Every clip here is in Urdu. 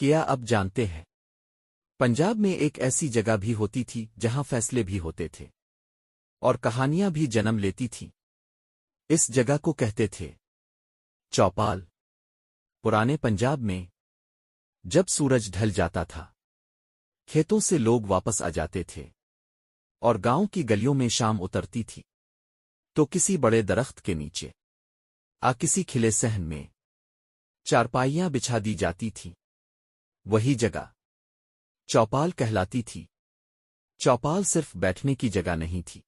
کیا اب جانتے ہیں؟ پنجاب میں ایک ایسی جگہ بھی ہوتی تھی جہاں فیصلے بھی ہوتے تھے اور کہانیاں بھی جنم لیتی تھیں۔ اس جگہ کو کہتے تھے چوپال۔ پرانے پنجاب میں جب سورج ڈھل جاتا تھا، کھیتوں سے لوگ واپس آ جاتے تھے اور گاؤں کی گلیوں میں شام اترتی تھی تو کسی بڑے درخت کے نیچے کسی کھلے صحن میں چارپائیاں بچھا دی جاتی تھیں۔ وہی جگہ چوپال کہلاتی تھی۔ چوپال صرف بیٹھنے کی جگہ نہیں تھی،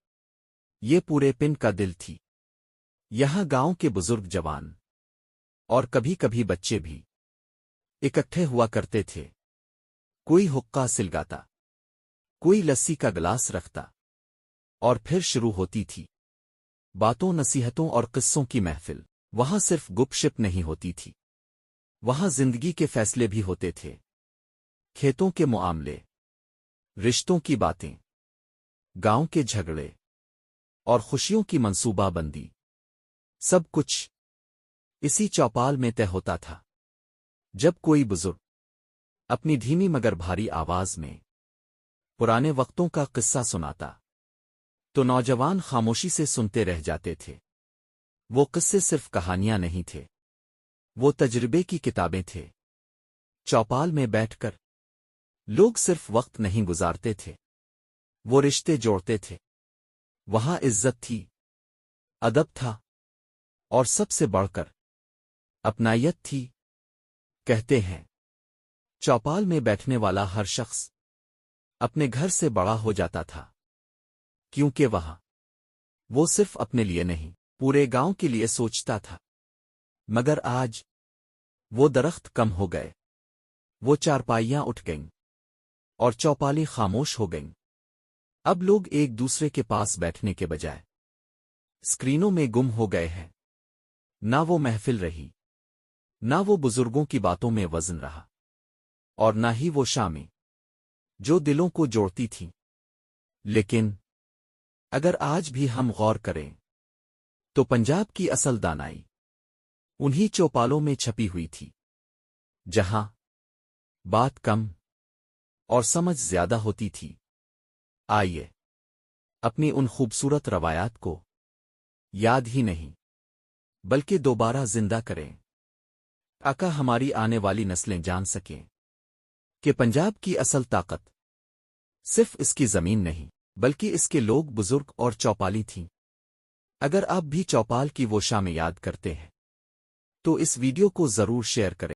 یہ پورے پن کا دل تھی۔ یہاں گاؤں کے بزرگ، جوان اور کبھی کبھی بچے بھی اکٹھے ہوا کرتے تھے۔ کوئی حقہ سلگاتا، کوئی لسی کا گلاس رکھتا، اور پھر شروع ہوتی تھی باتوں، نصیحتوں اور قصوں کی محفل۔ وہاں صرف گپ شپ نہیں ہوتی تھی، وہاں زندگی کے فیصلے بھی ہوتے تھے، کھیتوں کے معاملے، رشتوں کی باتیں، گاؤں کے جھگڑے اور خوشیوں کی منصوبہ بندی، سب کچھ اسی چوپال میں طے ہوتا تھا۔ جب کوئی بزرگ اپنی دھیمی مگر بھاری آواز میں پرانے وقتوں کا قصہ سناتا تو نوجوان خاموشی سے سنتے رہ جاتے تھے۔ وہ قصے صرف کہانیاں نہیں تھے، وہ تجربے کی کتابیں تھے۔ چوپال میں بیٹھ کر لوگ صرف وقت نہیں گزارتے تھے، وہ رشتے جوڑتے تھے۔ وہاں عزت تھی، ادب تھا، اور سب سے بڑھ کر اپنائیت تھی۔ کہتے ہیں چوپال میں بیٹھنے والا ہر شخص اپنے گھر سے بڑا ہو جاتا تھا، کیونکہ وہاں وہ صرف اپنے لیے نہیں، پورے گاؤں کے لیے سوچتا تھا۔ مگر آج وہ درخت کم ہو گئے، وہ چارپائیاں اٹھ گئیں، اور چوپالی خاموش ہو گئیں۔ اب لوگ ایک دوسرے کے پاس بیٹھنے کے بجائے اسکرینوں میں گم ہو گئے ہیں۔ نہ وہ محفل رہی، نہ وہ بزرگوں کی باتوں میں وزن رہا، اور نہ ہی وہ شامیں جو دلوں کو جوڑتی تھیں۔ لیکن اگر آج بھی ہم غور کریں تو پنجاب کی اصل دانائی انہی چوپالوں میں چھپی ہوئی تھی، جہاں بات کم اور سمجھ زیادہ ہوتی تھی۔ آئیے اپنی ان خوبصورت روایات کو یاد ہی نہیں بلکہ دوبارہ زندہ کریں، تاکہ ہماری آنے والی نسلیں جان سکیں کہ پنجاب کی اصل طاقت صرف اس کی زمین نہیں بلکہ اس کے لوگ، بزرگ اور چوپالی تھیں۔ اگر آپ بھی چوپال کی وہ شامیں یاد کرتے ہیں تو اس ویڈیو کو ضرور شیئر کریں۔